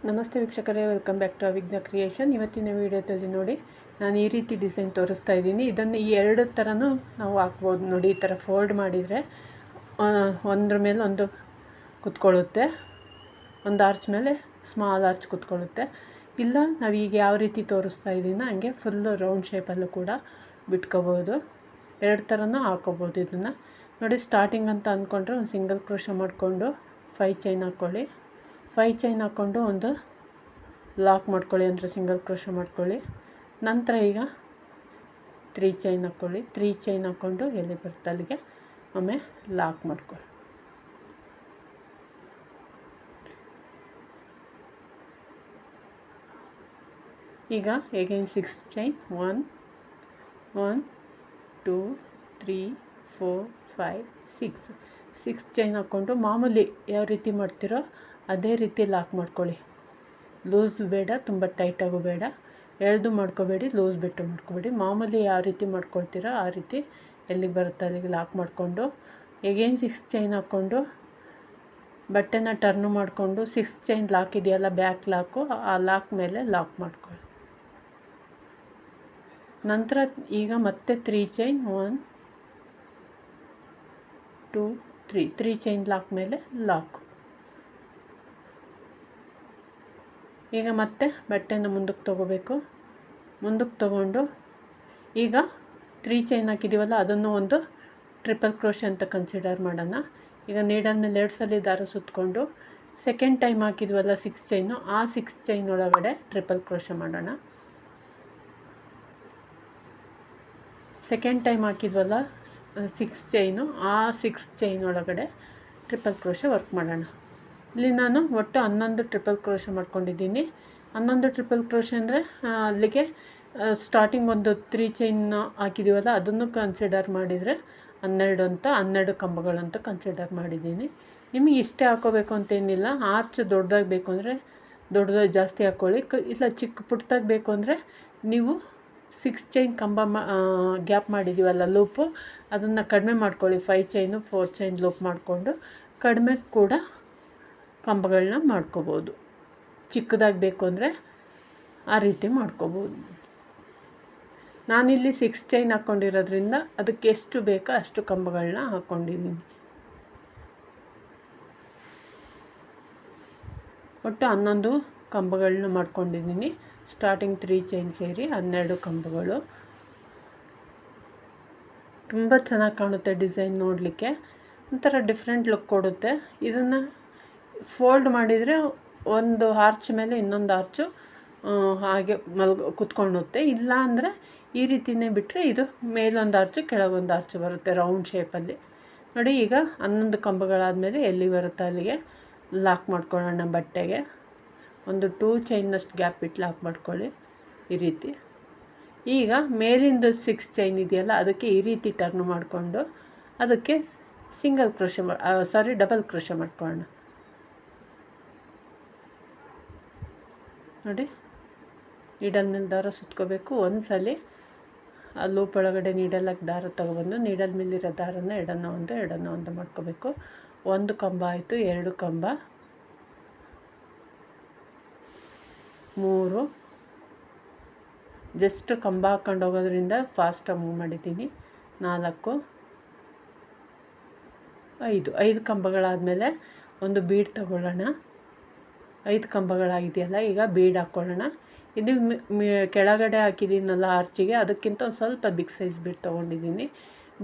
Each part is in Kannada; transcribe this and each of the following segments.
ನಮಸ್ತೆ ವೀಕ್ಷಕರೇ, ವೆಲ್ಕಮ್ ಬ್ಯಾಕ್ ಟು ಅವಿಘ್ನ ಕ್ರಿಯೇಷನ್. ಇವತ್ತಿನ ವಿಡಿಯೋದಲ್ಲಿ ನೋಡಿ ನಾನು ಈ ರೀತಿ ಡಿಸೈನ್ ತೋರಿಸ್ತಾ ಇದ್ದೀನಿ. ಇದನ್ನು ಈ ಎರಡು ಥರನೂ ನಾವು ಹಾಕ್ಬೋದು ನೋಡಿ. ಈ ಥರ ಫೋಲ್ಡ್ ಮಾಡಿದರೆ ಒಂದ್ರ ಮೇಲೆ ಒಂದು ಕುತ್ಕೊಳ್ಳುತ್ತೆ, ಒಂದು ಆರ್ಚ್ ಮೇಲೆ ಸ್ಮಾಲ್ ಆರ್ಚ್ ಕುತ್ಕೊಳ್ಳುತ್ತೆ. ಇಲ್ಲ ನಾವೀಗ ಯಾವ ರೀತಿ ತೋರಿಸ್ತಾ ಇದ್ದೀನೋ ಹಂಗೆ ಫುಲ್ಲು ರೌಂಡ್ ಶೇಪಲ್ಲೂ ಕೂಡ ಬಿಟ್ಕೋಬೋದು. ಎರಡು ಥರನೂ ಹಾಕೋಬೋದು ಇದನ್ನು ನೋಡಿ. ಸ್ಟಾರ್ಟಿಂಗ್ ಅಂತ ಅಂದ್ಕೊಂಡ್ರೆ ಒಂದು ಸಿಂಗಲ್ ಕ್ರೋಶ ಮಾಡಿಕೊಂಡು 5 ಚೈನ್ ಹಾಕ್ಕೊಳ್ಳಿ. 5 ಚೈನ್ ಹಾಕ್ಕೊಂಡು ಒಂದು ಲಾಕ್ ಮಾಡ್ಕೊಳ್ಳಿ, ಅಂದರೆ ಸಿಂಗಲ್ ಕ್ರೋಶ ಮಾಡ್ಕೊಳ್ಳಿ. ನಂತರ ಈಗ 3 ಚೈನ್ ಹಾಕ್ಕೊಳ್ಳಿ. 3 ಚೈನ್ ಹಾಕ್ಕೊಂಡು ಎಲ್ಲಿ ಬರುತ್ತೆ ಅಲ್ಲಿಗೆ ಆಮೇಲೆ ಲಾಕ್ ಮಾಡ್ಕೊಳ್ಳಿ. ಈಗ ಎಗೈನ್ 6 ಚೈನ್ 1 1 2 3 4 5 6 ಚೈನ್ ಹಾಕ್ಕೊಂಡು ಮಾಮೂಲಿ ಯಾವ ರೀತಿ ಮಾಡ್ತೀರೋ ಅದೇ ರೀತಿ ಲಾಕ್ ಮಾಡ್ಕೊಳ್ಳಿ. ಲೂಸ್ ಬೇಡ, ತುಂಬ ಟೈಟಾಗೂ ಬೇಡ, ಎಳೆದು ಮಾಡ್ಕೋಬೇಡಿ, ಲೂಸ್ ಬಿಟ್ಟು ಮಾಡ್ಕೋಬೇಡಿ. ಮಾಮೂಲಿ ಯಾವ ರೀತಿ ಮಾಡ್ಕೊಳ್ತೀರೋ ಆ ರೀತಿ ಎಲ್ಲಿಗೆ ಬರುತ್ತೆ ಅಲ್ಲಿಗೆ ಲಾಕ್ ಮಾಡಿಕೊಂಡು ಎಗೈನ್ 6 ಚೈನ್ ಹಾಕ್ಕೊಂಡು ಬಟ್ಟೆನ ಟರ್ನು ಮಾಡಿಕೊಂಡು 6 ಚೈನ್ ಲಾಕ್ ಇದೆಯಲ್ಲ, ಬ್ಯಾಕ್ ಲಾಕು, ಆ ಲಾಕ್ ಮೇಲೆ ಲಾಕ್ ಮಾಡ್ಕೊಳ್ಳಿ. ನಂತರ ಈಗ ಮತ್ತೆ 3 ಚೈನ್ 1 2 3 ಚೈನ್ ಲಾಕ್ ಮೇಲೆ ಲಾಕ್. ಈಗ ಮತ್ತೆ ಬಟ್ಟೆನ ಮುಂದಕ್ಕೆ ತೊಗೋಬೇಕು. ಮುಂದಕ್ಕೆ ತೊಗೊಂಡು ಈಗ 3 ಚೈನ್ ಹಾಕಿದ್ದೀವಲ್ಲ ಅದನ್ನು ಒಂದು ಟ್ರಿಪಲ್ ಕ್ರೋಶೆ ಅಂತ ಕನ್ಸಿಡರ್ ಮಾಡೋಣ. ಈಗ ನೀಡಲ್ ಮೇಲೆ 2 ಸಲ ದಾರ ಸುತ್ತಕೊಂಡು ಸೆಕೆಂಡ್ ಟೈಮ್ ಹಾಕಿದ್ವಲ್ಲ 6 ಚೈನು, ಆ 6 ಚೈನ್ ಒಳಗಡೆ ಟ್ರಿಪಲ್ ಕ್ರೋಶೆ ಮಾಡೋಣ. ಸೆಕೆಂಡ್ ಟೈಮ್ ಹಾಕಿದ್ವಲ್ಲ 6 ಚೈನು, ಆ 6 ಚೈನ್ ಒಳಗಡೆ ಟ್ರಿಪಲ್ ಕ್ರೋಶೆ ವರ್ಕ್ ಮಾಡೋಣ. ಇಲ್ಲಿ ನಾನು ಒಟ್ಟು 11 ಟ್ರಿಪಲ್ ಕ್ರೋಶೆ ಮಾಡ್ಕೊಂಡಿದ್ದೀನಿ. 11 ಟ್ರಿಪಲ್ ಕ್ರೋಶೆ ಅಂದರೆ ಅಲ್ಲಿಗೆ ಸ್ಟಾರ್ಟಿಂಗ್ ಒಂದು 3 ಚೈನ್ ಹಾಕಿದ್ದೀವಲ್ಲ ಅದನ್ನು ಕನ್ಸಿಡರ್ ಮಾಡಿದರೆ 12 ಅಂತ, 12 ಕಂಬಗಳಂತ ಕನ್ಸಿಡರ್ ಮಾಡಿದ್ದೀನಿ. ನಿಮಗೆ ಇಷ್ಟೇ ಹಾಕೋಬೇಕು ಅಂತೇನಿಲ್ಲ. ಆರ್ಚ್ ದೊಡ್ಡದಾಗಿ ಬೇಕು ಅಂದರೆ ದೊಡ್ಡದಾಗಿ ಜಾಸ್ತಿ ಹಾಕ್ಕೊಳ್ಳಿ, ಇಲ್ಲ ಚಿಕ್ಕ ಪುಟ್ಟದಾಗಿ ಬೇಕು ಅಂದರೆ ನೀವು 6 ಚೈನ್ ಕಂಬ ಗ್ಯಾಪ್ ಮಾಡಿದ್ದೀವಲ್ಲ ಲೂಪು, ಅದನ್ನು ಕಡಿಮೆ ಮಾಡ್ಕೊಳ್ಳಿ. 5 ಚೈನು 4 ಚೈನ್ ಲೂಪ್ ಮಾಡಿಕೊಂಡು ಕಡಿಮೆ ಕೂಡ ಕಂಬಗಳನ್ನ ಮಾಡ್ಕೋಬೋದು. ಚಿಕ್ಕದಾಗಿ ಬೇಕು ಅಂದರೆ ಆ ರೀತಿ ಮಾಡ್ಕೋಬೋದು. ನಾನಿಲ್ಲಿ 6 ಚೈನ್ ಹಾಕ್ಕೊಂಡಿರೋದ್ರಿಂದ ಅದಕ್ಕೆ ಎಷ್ಟು ಬೇಕೋ ಅಷ್ಟು ಕಂಬಗಳನ್ನ ಹಾಕ್ಕೊಂಡಿದ್ದೀನಿ. ಒಟ್ಟು 11 ಕಂಬಗಳನ್ನ ಮಾಡ್ಕೊಂಡಿದ್ದೀನಿ. ಸ್ಟಾರ್ಟಿಂಗ್ 3 ಚೈನ್ ಸೇರಿ 12 ಕಂಬಗಳು. ತುಂಬ ಚೆನ್ನಾಗಿ ಕಾಣುತ್ತೆ ಡಿಸೈನ್, ನೋಡಲಿಕ್ಕೆ ಒಂಥರ ಡಿಫ್ರೆಂಟ್ ಲುಕ್ ಕೊಡುತ್ತೆ. ಇದನ್ನು ಫೋಲ್ಡ್ ಮಾಡಿದರೆ ಒಂದು ಆರ್ಚ್ ಮೇಲೆ ಇನ್ನೊಂದು ಆರ್ಚು ಹಾಗೆ ಕುತ್ಕೊಳ್ಳುತ್ತೆ. ಇಲ್ಲ ಅಂದರೆ ಈ ರೀತಿಯೇ ಬಿಟ್ಟರೆ ಇದು ಮೇಲೊಂದು ಆರ್ಚು ಕೆಳಗೊಂದು ಆರ್ಚು ಬರುತ್ತೆ ರೌಂಡ್ ಶೇಪಲ್ಲಿ ನೋಡಿ. ಈಗ 11 ಕಂಬಗಳಾದಮೇಲೆ ಎಲ್ಲಿ ಬರುತ್ತೆ ಅಲ್ಲಿಗೆ ಲಾಕ್ ಮಾಡ್ಕೊಳ್ಳೋಣ. ಬಟ್ಟೆಗೆ ಒಂದು 2 ಚೈನ್ನಷ್ಟು ಗ್ಯಾಪ್ ಬಿಟ್ಟು ಲಾಕ್ ಮಾಡ್ಕೊಳ್ಳಿ ಈ ರೀತಿ. ಈಗ ಮೇಲಿಂದು 6 ಚೈನ್ ಇದೆಯಲ್ಲ ಅದಕ್ಕೆ ಈ ರೀತಿ ಟರ್ನ್ ಮಾಡಿಕೊಂಡು ಅದಕ್ಕೆ ಸಿಂಗಲ್ ಕ್ರೋಶೆ ಡಬಲ್ ಕ್ರೋಶೆ ಮಾಡ್ಕೊಳ್ಳೋಣ ನೋಡಿ. ನೀಡಲ್ ಮೇಲೆ ದಾರ ಸುತ್ಕೋಬೇಕು. ಒಂದು ಸಲ ಆ ಲೂಪ್ ಒಳಗಡೆ ನೀಡಲಾಗಿ ದಾರ ತೊಗೊಬಂದು ನೀಡಲ್ ಮೇಲಿರೋ ದಾರನ ಎಡನ್ನ ಒಂದು ಮಾಡ್ಕೋಬೇಕು. ಒಂದು ಕಂಬ ಆಯಿತು, 2 ಕಂಬ, 3, ಜಸ್ಟ್ ಕಂಬ ಹಾಕ್ಕೊಂಡು ಹೋಗೋದ್ರಿಂದ ಫಾಸ್ಟಾಗಿ ಮೂವ್ ಮಾಡಿದ್ದೀನಿ. 4, 5 ಕಂಬಗಳಾದಮೇಲೆ ಒಂದು ಬೀಡ್ ತಗೊಳ್ಳೋಣ. 5 ಕಂಬಗಳಾಗಿದೆಯಲ್ಲ, ಈಗ ಬೀಡ್ ಹಾಕ್ಕೊಳ್ಳೋಣ. ಇದು ಕೆಳಗಡೆ ಹಾಕಿದ್ದೀನಲ್ಲ ಆರ್ಚಿಗೆ, ಅದಕ್ಕಿಂತ ಒಂದು ಸ್ವಲ್ಪ ಬಿಗ್ ಸೈಜ್ ಬೀಡ್ ತೊಗೊಂಡಿದ್ದೀನಿ.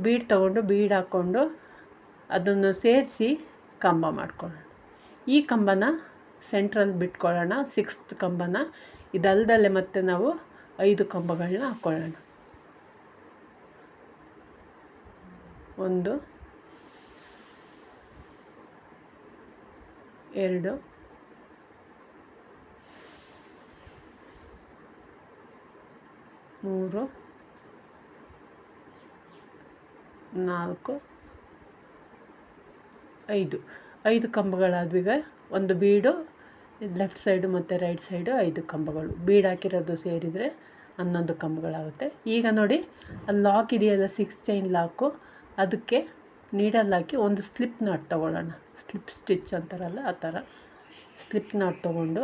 ಬೀಡ್ ತೊಗೊಂಡು ಬೀಡ್ ಹಾಕ್ಕೊಂಡು ಅದನ್ನು ಸೇರಿಸಿ ಕಂಬ ಮಾಡ್ಕೊಳ್ಳೋಣ. ಈ ಕಂಬನ ಸೆಂಟ್ರಲ್ಲಿ ಬಿಟ್ಕೊಳ್ಳೋಣ. 6th ಕಂಬನ ಇದಲ್ದಲ್ಲೇ ಮತ್ತೆ ನಾವು 5 ಕಂಬಗಳನ್ನ ಹಾಕ್ಕೊಳ್ಳೋಣ. 1 2 3 4 5 ಕಂಬಗಳಾದ್ವೀಗ ಒಂದು ಬೀಡು ಲೆಫ್ಟ್ ಸೈಡು ಮತ್ತು ರೈಟ್ ಸೈಡು 5 ಕಂಬಗಳು ಬೀಡ್ ಹಾಕಿರೋದು ಸೇರಿದರೆ 11 ಕಂಬಗಳಾಗುತ್ತೆ. ಈಗ ನೋಡಿ ಅಲ್ಲಿ ಲಾಕ್ ಇದೆಯಲ್ಲ 6 ಚೈನ್ ಲಾಕು, ಅದಕ್ಕೆ ನೀಡಲ್ ಹಾಕಿ ಒಂದು ಸ್ಲಿಪ್ ನಾಟ್ ತೊಗೊಳ್ಳೋಣ. ಸ್ಲಿಪ್ ಸ್ಟಿಚ್ ಅಂತಾರಲ್ಲ ಆ ಥರ ಸ್ಲಿಪ್ ನಾಟ್ ತೊಗೊಂಡು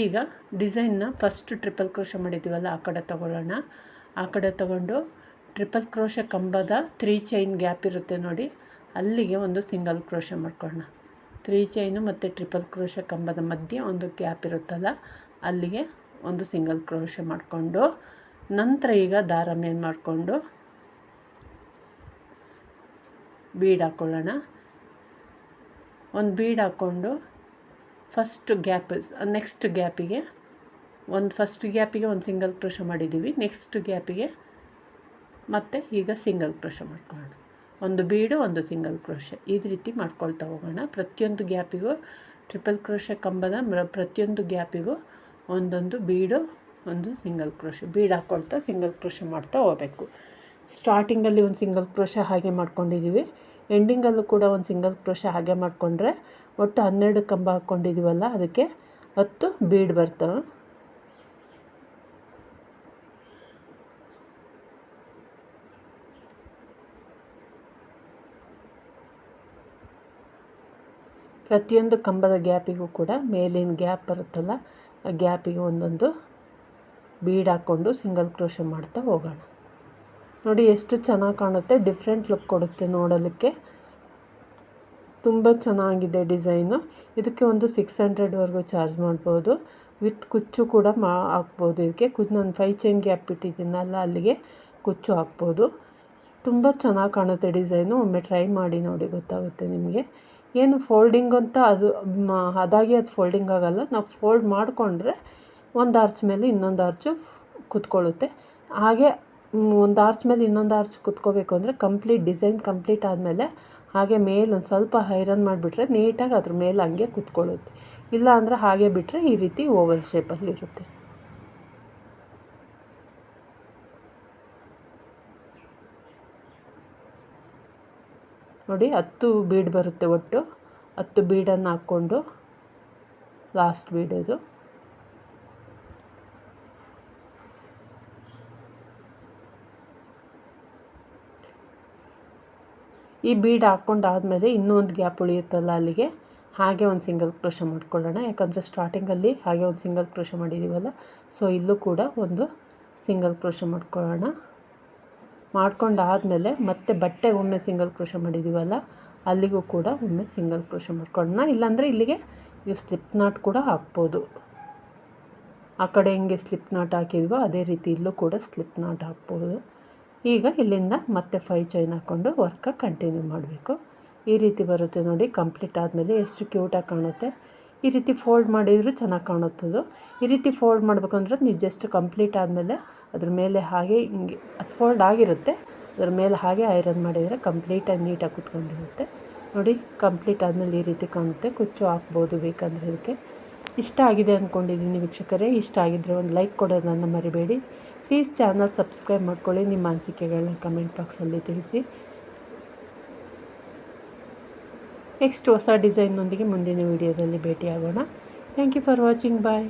ಈಗ ಡಿಸೈನ್ನ ಫಸ್ಟ್ ಟ್ರಿಪಲ್ ಕ್ರೋಶ ಮಾಡಿದ್ದೀವಲ್ಲ ಆ ಕಡೆ ತೊಗೊಳ್ಳೋಣ. ಆ ಕಡೆ ತೊಗೊಂಡು ಟ್ರಿಪಲ್ ಕ್ರೋಶ ಕಂಬದ 3 ಚೈನ್ ಗ್ಯಾಪ್ ಇರುತ್ತೆ ನೋಡಿ, ಅಲ್ಲಿಗೆ ಒಂದು ಸಿಂಗಲ್ ಕ್ರೋಶ ಮಾಡ್ಕೊಳ್ಳೋಣ. 3 ಚೈನು ಮತ್ತು ಟ್ರಿಪಲ್ ಕ್ರೋಶ ಕಂಬದ ಮಧ್ಯೆ ಒಂದು ಗ್ಯಾಪ್ ಇರುತ್ತಲ್ಲ, ಅಲ್ಲಿಗೆ ಒಂದು ಸಿಂಗಲ್ ಕ್ರೋಶ ಮಾಡಿಕೊಂಡು ನಂತರ ಈಗ ದಾರ ಮೇಲ್ ಮಾಡಿಕೊಂಡು ಬೀಡ್ ಹಾಕ್ಕೊಳ್ಳೋಣ. ಒಂದು ಬೀಡ್ ಹಾಕ್ಕೊಂಡು ಫಸ್ಟ್ ಗ್ಯಾಪ್ ನೆಕ್ಸ್ಟ್ ಗ್ಯಾಪಿಗೆ ಫಸ್ಟ್ ಗ್ಯಾಪಿಗೆ ಒಂದು ಸಿಂಗಲ್ ಕ್ರೋಶ ಮಾಡಿದ್ದೀವಿ. ನೆಕ್ಸ್ಟ್ ಗ್ಯಾಪಿಗೆ ಮತ್ತು ಈಗ ಸಿಂಗಲ್ ಕ್ರೋಶ ಮಾಡ್ಕೊಳ್ಳೋಣ. ಒಂದು ಬೀಡು ಒಂದು ಸಿಂಗಲ್ ಕ್ರೋಶ ಈ ರೀತಿ ಮಾಡ್ಕೊಳ್ತಾ ಹೋಗೋಣ. ಪ್ರತಿಯೊಂದು ಗ್ಯಾಪಿಗೂ ಟ್ರಿಪಲ್ ಕ್ರೋಶ ಕಂಬದ ಪ್ರತಿಯೊಂದು ಗ್ಯಾಪಿಗೂ ಒಂದೊಂದು ಬೀಡು ಒಂದು ಸಿಂಗಲ್ ಕ್ರೋಶ ಬೀಡ್ ಹಾಕ್ಕೊಳ್ತಾ ಸಿಂಗಲ್ ಕ್ರೋಶ ಮಾಡ್ತಾ ಹೋಗಬೇಕು. ಸ್ಟಾರ್ಟಿಂಗಲ್ಲಿ ಒಂದು ಸಿಂಗಲ್ ಕ್ರೋಶ ಹಾಗೆ ಮಾಡ್ಕೊಂಡಿದ್ದೀವಿ, ಎಂಡಿಂಗಲ್ಲೂ ಕೂಡ ಒಂದು ಸಿಂಗಲ್ ಕ್ರೋಶ ಹಾಗೆ ಮಾಡಿಕೊಂಡ್ರೆ ಒಟ್ಟು 12 ಕಂಬ ಹಾಕ್ಕೊಂಡಿದ್ದೀವಲ್ಲ ಅದಕ್ಕೆ 10 ಬೀಡ್ ಬರ್ತವೆ. ಪ್ರತಿಯೊಂದು ಕಂಬದ ಗ್ಯಾಪಿಗೂ ಕೂಡ ಮೇಲಿನ ಗ್ಯಾಪ್ ಬರುತ್ತಲ್ಲ ಆ ಗ್ಯಾಪಿಗೆ ಒಂದೊಂದು ಬೀಡ್ ಹಾಕ್ಕೊಂಡು ಸಿಂಗಲ್ ಕ್ರೋಶ ಮಾಡ್ತಾ ಹೋಗೋಣ. ನೋಡಿ ಎಷ್ಟು ಚೆನ್ನಾಗಿ ಕಾಣುತ್ತೆ, ಡಿಫ್ರೆಂಟ್ ಲುಕ್ ಕೊಡುತ್ತೆ ನೋಡಲಿಕ್ಕೆ, ತುಂಬ ಚೆನ್ನಾಗಿದೆ ಡಿಸೈನು. ಇದಕ್ಕೆ ಒಂದು 600ವರೆಗೂ ಚಾರ್ಜ್ ಮಾಡ್ಬೋದು. ವಿತ್ ಕುಚ್ಚು ಕೂಡ ಹಾಕ್ಬೋದು. ಇದಕ್ಕೆ ನಾನು 5 ಚೈನ್ ಗ್ಯಾಪ್ ಬಿಟ್ಟಿದ್ದೀನಲ್ಲ ಅಲ್ಲಿಗೆ ಕುಚ್ಚು ಹಾಕ್ಬೋದು. ತುಂಬ ಚೆನ್ನಾಗಿ ಕಾಣುತ್ತೆ ಡಿಸೈನು. ಒಮ್ಮೆ ಟ್ರೈ ಮಾಡಿ ನೋಡಿ, ಗೊತ್ತಾಗುತ್ತೆ ನಿಮಗೆ. ಏನು ಫೋಲ್ಡಿಂಗ್ ಅಂತ ಅದಾಗಿ ಅದು ಫೋಲ್ಡಿಂಗ್ ಆಗೋಲ್ಲ. ನಾವು ಫೋಲ್ಡ್ ಮಾಡಿಕೊಂಡ್ರೆ ಒಂದು ಆರ್ಚ್ ಮೇಲೆ ಇನ್ನೊಂದು ಆರ್ಚು ಕುತ್ಕೊಳ್ಳುತ್ತೆ. ಹಾಗೆ ಒಂದು ಆರ್ಚ್ ಮೇಲೆ ಇನ್ನೊಂದು ಆರ್ಚ್ ಕುತ್ಕೋಬೇಕು ಅಂದರೆ ಡಿಸೈನ್ ಕಂಪ್ಲೀಟ್ ಆದಮೇಲೆ ಹಾಗೆ ಮೇಲೆ ಒಂದು ಸ್ವಲ್ಪ ಐರನ್ ಮಾಡಿಬಿಟ್ರೆ ನೀಟಾಗಿ ಅದ್ರ ಮೇಲೆ ಹಂಗೆ ಕುತ್ಕೊಳ್ಳುತ್ತೆ. ಇಲ್ಲ ಅಂದರೆ ಹಾಗೆ ಬಿಟ್ಟರೆ ಈ ರೀತಿ ಓವಲ್ ಶೇಪಲ್ಲಿರುತ್ತೆ. ನೋಡಿ 10 ಬೀಡ್ ಬರುತ್ತೆ. ಒಟ್ಟು 10 ಬೀಡನ್ನು ಹಾಕ್ಕೊಂಡು ಲಾಸ್ಟ್ ಬೀಡ್ ಇದು. ಈ ಬೀಡ್ ಹಾಕ್ಕೊಂಡಾದಮೇಲೆ ಇನ್ನೂ ಒಂದು ಗ್ಯಾಪ್ ಉಳಿಯುತ್ತಲ್ಲ ಅಲ್ಲಿಗೆ ಹಾಗೆ ಒಂದು ಸಿಂಗಲ್ ಕ್ರೋಶ ಮಾಡ್ಕೊಳ್ಳೋಣ. ಯಾಕಂದರೆ ಸ್ಟಾರ್ಟಿಂಗಲ್ಲಿ ಹಾಗೆ ಒಂದು ಸಿಂಗಲ್ ಕ್ರೋಶ ಮಾಡಿದ್ದೀವಲ್ಲ, ಸೊ ಇಲ್ಲೂ ಕೂಡ ಒಂದು ಸಿಂಗಲ್ ಕ್ರೋಶ ಮಾಡ್ಕೊಳ್ಳೋಣ. ಮಾಡ್ಕೊಂಡಾದಮೇಲೆ ಮತ್ತೆ ಬಟ್ಟೆಗೆ ಒಮ್ಮೆ ಸಿಂಗಲ್ ಕ್ರೋಶ ಮಾಡಿದ್ದೀವಲ್ಲ ಅಲ್ಲಿಗೂ ಕೂಡ ಒಮ್ಮೆ ಸಿಂಗಲ್ ಕ್ರೋಶ ಮಾಡ್ಕೊಳ್ಳೋಣ. ಇಲ್ಲಾಂದರೆ ಇಲ್ಲಿಗೆ ನೀವು ಸ್ಲಿಪ್ ನಾಟ್ ಕೂಡ ಹಾಕ್ಬೋದು. ಆ ಕಡೆ ಹೆಂಗೆ ಸ್ಲಿಪ್ ನಾಟ್ ಹಾಕಿದ್ವೋ ಅದೇ ರೀತಿ ಇಲ್ಲೂ ಕೂಡ ಸ್ಲಿಪ್ ನಾಟ್ ಹಾಕ್ಬೋದು. ಈಗ ಇಲ್ಲಿಂದ ಮತ್ತೆ 5 ಚೈನ್ ಹಾಕ್ಕೊಂಡು ವರ್ಕ ಕಂಟಿನ್ಯೂ ಮಾಡಬೇಕು. ಈ ರೀತಿ ಬರುತ್ತೆ ನೋಡಿ. ಕಂಪ್ಲೀಟ್ ಆದಮೇಲೆ ಎಷ್ಟು ಕ್ಯೂಟಾಗಿ ಕಾಣುತ್ತೆ. ಈ ರೀತಿ ಫೋಲ್ಡ್ ಮಾಡಿದರೂ ಚೆನ್ನಾಗಿ ಕಾಣುತ್ತದು. ಈ ರೀತಿ ಫೋಲ್ಡ್ ಮಾಡಬೇಕಂದ್ರೆ ನೀವು ಜಸ್ಟ್ ಕಂಪ್ಲೀಟ್ ಆದಮೇಲೆ ಅದ್ರ ಮೇಲೆ ಹಾಗೆ ಹಿಂಗೆ ಅದು ಫೋಲ್ಡ್ ಆಗಿರುತ್ತೆ, ಅದ್ರ ಮೇಲೆ ಹಾಗೆ ಐರನ್ ಮಾಡಿದರೆ ಕಂಪ್ಲೀಟಾಗಿ ನೀಟಾಗಿ ಕುತ್ಕೊಂಡಿರುತ್ತೆ ನೋಡಿ. ಕಂಪ್ಲೀಟ್ ಆದಮೇಲೆ ಈ ರೀತಿ ಕಾಣುತ್ತೆ. ಕುಚ್ಚು ಹಾಕ್ಬೋದು ಬೇಕಂದರೆ. ಇದಕ್ಕೆ ಇಷ್ಟ ಆಗಿದೆ ಅಂದ್ಕೊಂಡಿದ್ದೀನಿ ವೀಕ್ಷಕರೇ. ಇಷ್ಟ ಆಗಿದ್ದರೆ ಒಂದು ಲೈಕ್ ಕೊಡೋದನ್ನು ಮರಿಬೇಡಿ. ಪ್ಲೀಸ್ ಚಾನಲ್ ಸಬ್ಸ್ಕ್ರೈಬ್ ಮಾಡ್ಕೊಳ್ಳಿ. ನಿಮ್ಮ ಅನಿಸಿಕೆಗಳನ್ನ ಕಮೆಂಟ್ ಬಾಕ್ಸಲ್ಲಿ ತಿಳಿಸಿ. ನೆಕ್ಸ್ಟ್ ಹೊಸ ಡಿಸೈನ್ನೊಂದಿಗೆ ಮುಂದಿನ ವೀಡಿಯೋದಲ್ಲಿ ಭೇಟಿಯಾಗೋಣ. Thank you for watching. Bye.